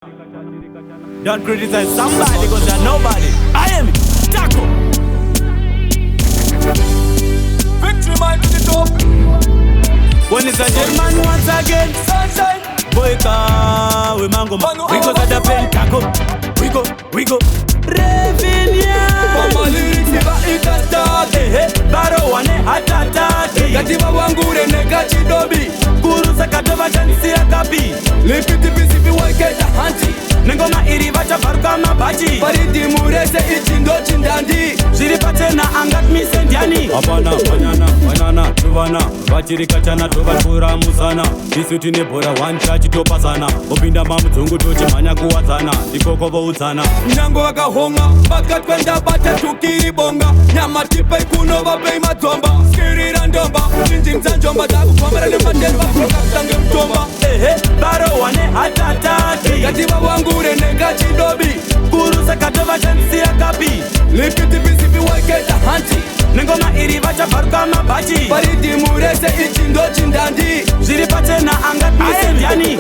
Don't criticize somebody because you're nobody. I am Taco. Victory man to the top. When it's a Jerryman once again. Sunshine. Vaita, we mango. We go to the pen, Taco. We go. Revinia. Mama lyrics iba ikastati. Baro wane hatatati. Katiba wangure negachi dobi. Guru sakatova chansi ya kapi. Lipiti bisipi waiketa hanti. Nengoma iriva chabaruka mabachi. Paridi murese ichindo chindandi. Ziripate na angat misendiani. Apana, banana, tuvana. Vachirika chana tovakura musana. Isuti nebora one touch topasana. Opinda mamutungu tochi manya kuwatsana. Ndikokovo utsana. Nyango wakahonga. Bakatwenda bata tukiri bonga. Nyama tipe kuno vapei matomba. Skirira ndomba. Jinji mzanjomba zaku kwamara nemademba. Proka kutange mtomba. Baro wane hatatati. Katiba wangure negachi dobi. Guru sakatova chansi ya kapi. Lipiti bisipi waiketa hanti. Nengoma iriva chabaruka mabachi. Paridi murese ichindo chindandi. Ziripate na angat misendiani.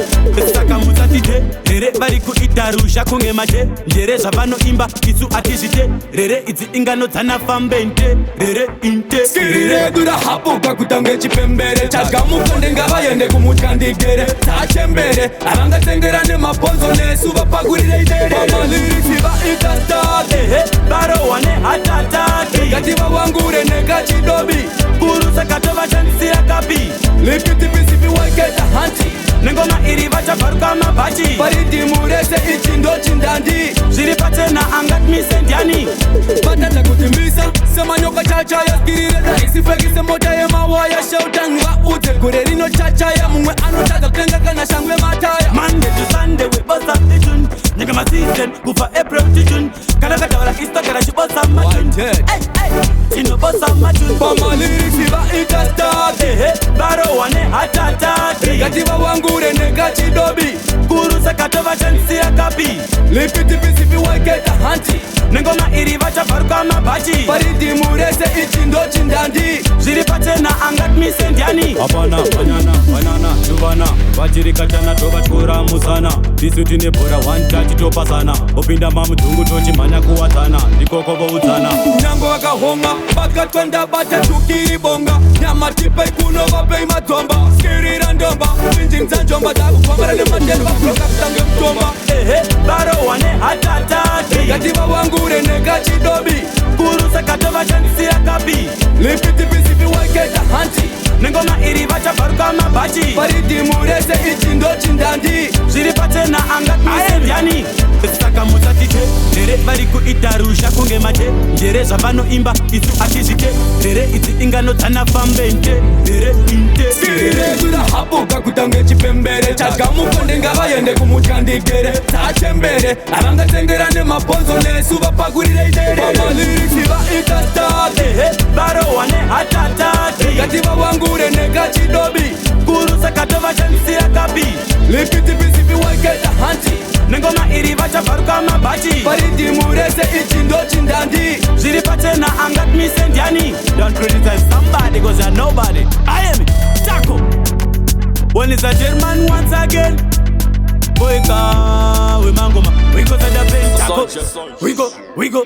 Saka mutatite. Rere bari kuitarusha kunge mate. Njere zavano imba isu atizite. Rere itzi ingano tana fambente. Rere inte. Skirire dura hapuka kutange chipembere. Chagamukonde ngavayende kumuchandigere. Tachembere. Aranga tengera ne maponzo nesu vapagurire idere. Mama lyrics iba ikastati. Baro wane hatatati. Katiba wangure negachi dobi. Guru sakatova chansi ya kapi. Lipiti bisipi waiketa hanti. Nengoma iriva chabaruka mabachi. Paridi murese ichindo chindandi. Ziripate na angat misendiani. Batata kutimbisa. Sema nyoka chacha ya skirire. Raisi fegise moja ya mawaya. Shautanwa ute kurerino chacha ya mungwe anotaka klenga kana shangwe mataya. Monday to Sunday we bust up the tune. Nigga my season, go for April to June. Kada wala Easter, kada she bust up my tune. Hey, you bust up my tune. Mama lyrics iba ikastati. Baro wane hatatati. Katiba wangure negachi dobi. Guru sakatova chansi ya kapi. Lipiti bisipi waiketa hanti. Nengoma iriva chabaruka mabachi. Paridi murese ichindo chindandi. Ziripate na angat misendiani. Apana, banana, tuvana. Vachirika chana tovakura musana. Isuti nebora one touch topasana. Opinda mamutungu tochi manya kuwatsana. Ndikokovo utsana. Nyango wakahonga. Bakatwenda bata tukiri bonga. Nyama tipe kuno vapei matomba. Skirira ndomba. Jinji mzanjomba zaku kwamara nemademba. Proka kutange mtomba. Baro wane hatatati. Katiba wangure negachi dobi. Guru sakatova chansi ya kapi. Lipiti bisipi waiketa hanti. Nengoma iriva chabaruka mabachi. Paridi murese ichindo chindandi. Ziripate na angat misendiani. Saka mutatite. Rere bari kuitarusha kunge mate. Njere zavano imba isu atizite. Rere itzi ingano tana fambente. Rere inte. Skirire dura hapuka kutange chipembere. Chagamukonde ngavayende kumuchandigere. Tachembere. Aranga tengera ne maponzo nesu vapagurire idere. Mama lyrics iba ikastati. Baro wane hatatati. Katiba wangure negachi dobi. Guru sakatova chansi ya kapi. Lipiti bisipi waiketa hanti. Nengoma iriva chabaruka mabachi. Paridi murese ichindo chindandi. Ziripate na angat misendiani. Don't criticize somebody because you're nobody. I am Taco. When it's a Jerryman once again. Boyka, we mango, we go to the pen, Taco. We go.